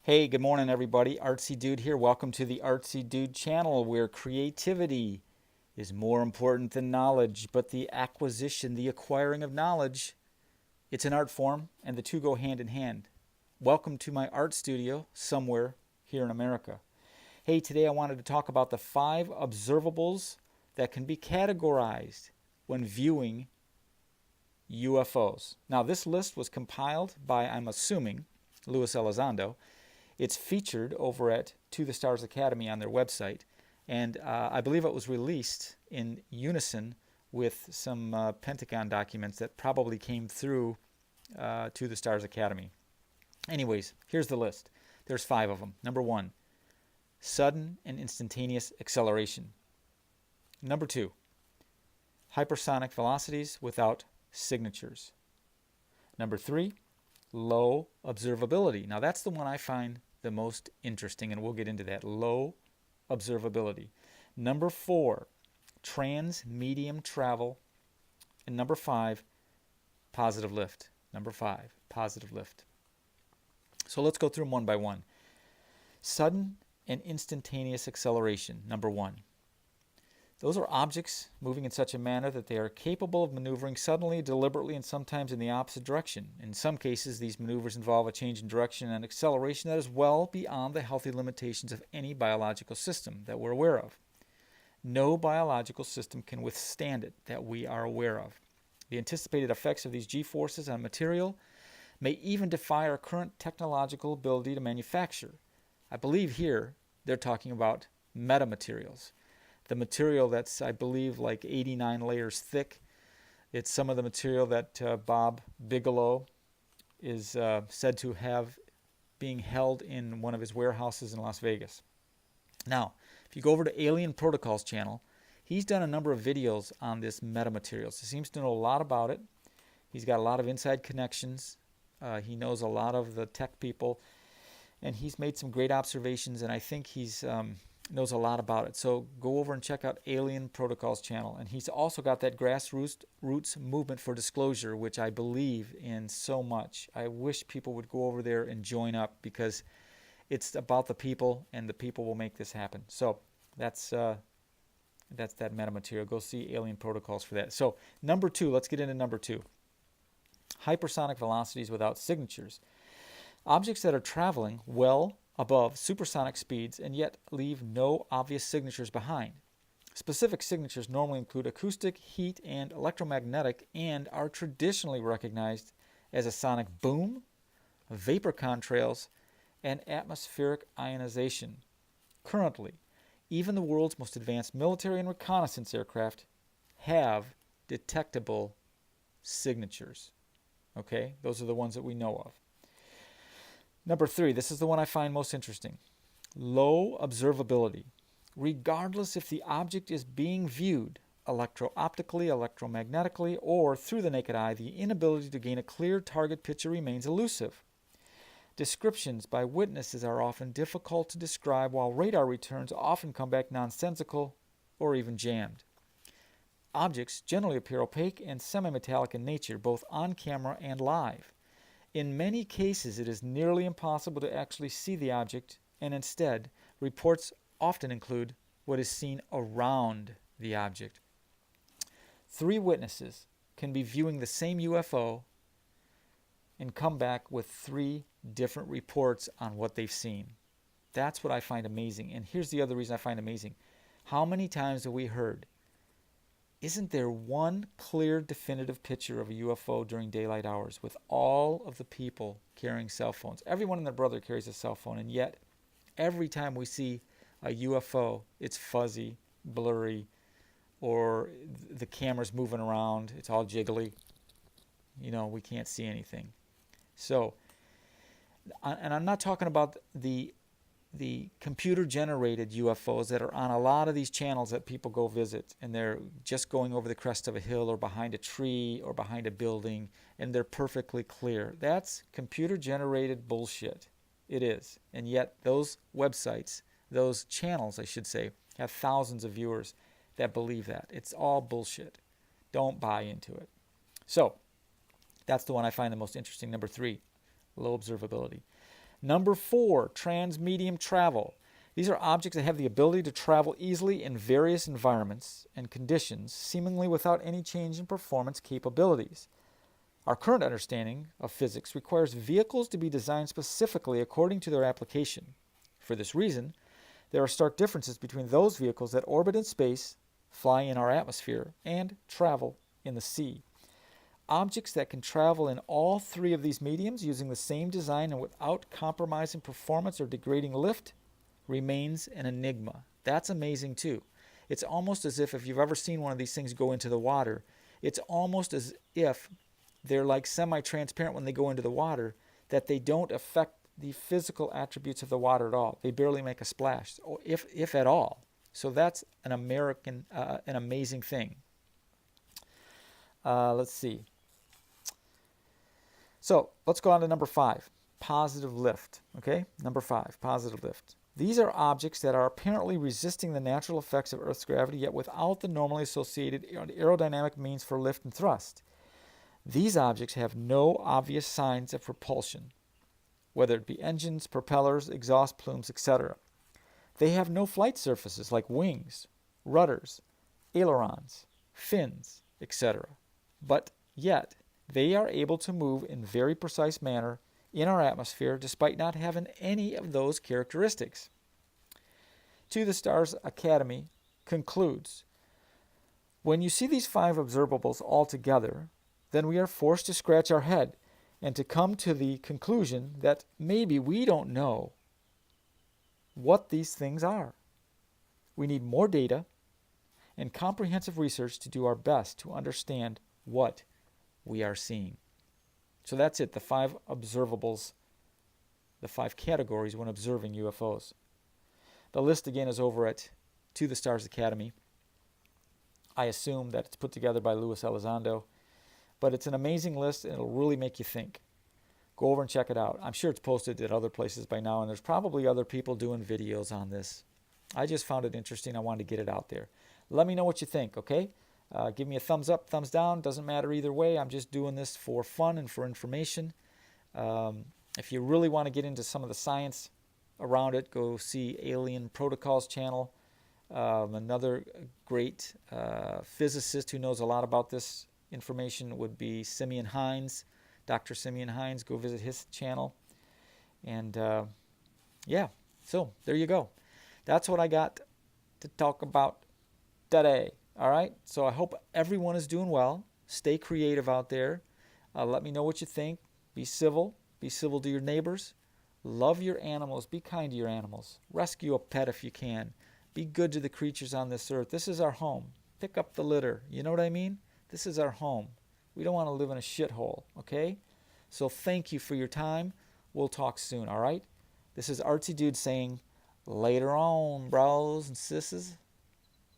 Hey, good morning, everybody. ArtzyDude here. Welcome to the ArtzyDude channel, where creativity is more important than knowledge, but the acquisition, the acquiring of knowledge, it's an art form, and the two go hand in hand. Welcome to my art studio somewhere here in America. Hey, today I wanted to talk about the 5 observables that can be categorized when viewing UFOs. Now, this list was compiled by, I'm assuming, Luis Elizondo. It's featured over at To the Stars Academy on their website, and I believe it was released in unison with some Pentagon documents that probably came through To the Stars Academy. Anyways, here's the list. There's 5 of them. Number 1, sudden and instantaneous acceleration. Number 2, hypersonic velocities without signatures. Number 3, low observability. Now that's the one I find the most interesting, and we'll get into that. Low observability. Number 4, trans-medium travel. And number 5, positive lift. Number 5, positive lift. So let's go through them one by one. Sudden and instantaneous acceleration. Number 1. Those are objects moving in such a manner that they are capable of maneuvering suddenly, deliberately, and sometimes in the opposite direction. In some cases, these maneuvers involve a change in direction and acceleration that is well beyond the healthy limitations of any biological system that we're aware of. No biological system can withstand it that we are aware of. The anticipated effects of these G-forces on material may even defy our current technological ability to manufacture. I believe here they're talking about metamaterials. The material that's, I believe, like 89 layers thick. It's some of the material that Bob Bigelow is said to have being held in one of his warehouses in Las Vegas. Now, if you go over to Alien Protocol's channel, he's done a number of videos on this metamaterials. He seems to know a lot about it. He's got a lot of inside connections. He knows a lot of the tech people, and he's made some great observations, and I think he's knows a lot about it. So go over and check out Alien Protocol's channel. And he's also got that grassroots movement for disclosure, which I believe in so much. I wish people would go over there and join up, because it's about the people, and the people will make this happen. So that's that metamaterial. Go see Alien Protocols for that. So number 2, let's get into number 2. Hypersonic velocities without signatures. Objects that are traveling well above supersonic speeds and yet leave no obvious signatures behind. Specific signatures normally include acoustic, heat, and electromagnetic, and are traditionally recognized as a sonic boom, vapor contrails, and atmospheric ionization. Currently, even the world's most advanced military and reconnaissance aircraft have detectable signatures. Okay, those are the ones that we know of. Number 3, this is the one I find most interesting. Low observability. Regardless if the object is being viewed electro-optically, electromagnetically, or through the naked eye, the inability to gain a clear target picture remains elusive. Descriptions by witnesses are often difficult to describe, while radar returns often come back nonsensical or even jammed. Objects generally appear opaque and semi-metallic in nature, both on camera and live. In many cases, it is nearly impossible to actually see the object, and instead, reports often include what is seen around the object. 3 witnesses can be viewing the same UFO and come back with 3 different reports on what they've seen. That's what I find amazing. And here's the other reason I find amazing. How many times have we heard, isn't there one clear, definitive picture of a UFO during daylight hours, with all of the people carrying cell phones? Everyone and their brother carries a cell phone, and yet every time we see a UFO, it's fuzzy, blurry, or the camera's moving around, it's all jiggly. We can't see anything. So, and I'm not talking about the computer-generated UFOs that are on a lot of these channels that people go visit, and they're just going over the crest of a hill or behind a tree or behind a building, and they're perfectly clear. That's computer-generated bullshit. It is. And yet those websites, those channels, I should say, have thousands of viewers that believe that. It's all bullshit. Don't buy into it. So that's the one I find the most interesting. Number 3, low observability. Number 4, transmedium travel. These are objects that have the ability to travel easily in various environments and conditions, seemingly without any change in performance capabilities. Our current understanding of physics requires vehicles to be designed specifically according to their application. For this reason, there are stark differences between those vehicles that orbit in space, fly in our atmosphere, and travel in the sea. Objects that can travel in all 3 of these mediums using the same design and without compromising performance or degrading lift remains an enigma. That's amazing too. It's almost as if you've ever seen one of these things go into the water, it's almost as if they're like semi-transparent when they go into the water, that they don't affect the physical attributes of the water at all. They barely make a splash, if at all. So that's an amazing thing. Let's see. So let's go on to number 5, positive lift. Okay, number 5, positive lift. These are objects that are apparently resisting the natural effects of Earth's gravity, yet without the normally associated aerodynamic means for lift and thrust. These objects have no obvious signs of propulsion, whether it be engines, propellers, exhaust plumes, etc. They have no flight surfaces like wings, rudders, ailerons, fins, etc. But yet, they are able to move in very precise manner in our atmosphere despite not having any of those characteristics. To the Stars Academy concludes, when you see these 5 observables all together, then we are forced to scratch our head and to come to the conclusion that maybe we don't know what these things are. We need more data and comprehensive research to do our best to understand what we are seeing. So that's it, the 5 observables, the 5 categories when observing UFOs. The list again is over at To the Stars Academy. I assume that it's put together by Luis Elizondo, but it's an amazing list and it'll really make you think. Go over and check it out. I'm sure it's posted at other places by now, and there's probably other people doing videos on this. I just found it interesting. I wanted to get it out there. Let me know what you think, okay? Give me a thumbs up, thumbs down. Doesn't matter either way. I'm just doing this for fun and for information. If you really want to get into some of the science around it, go see Alien Protocols channel. Another great physicist who knows a lot about this information would be Simeon Hines, Dr. Simeon Hines. Go visit his channel. And yeah, so there you go. That's what I got to talk about today. All right, so I hope everyone is doing well. Stay creative out there. Let me know what you think. Be civil. Be civil to your neighbors. Love your animals. Be kind to your animals. Rescue a pet if you can. Be good to the creatures on this earth. This is our home. Pick up the litter. You know what I mean? This is our home. We don't want to live in a shithole, okay? So thank you for your time. We'll talk soon, all right? This is ArtzyDude saying, later on, bros and sisses.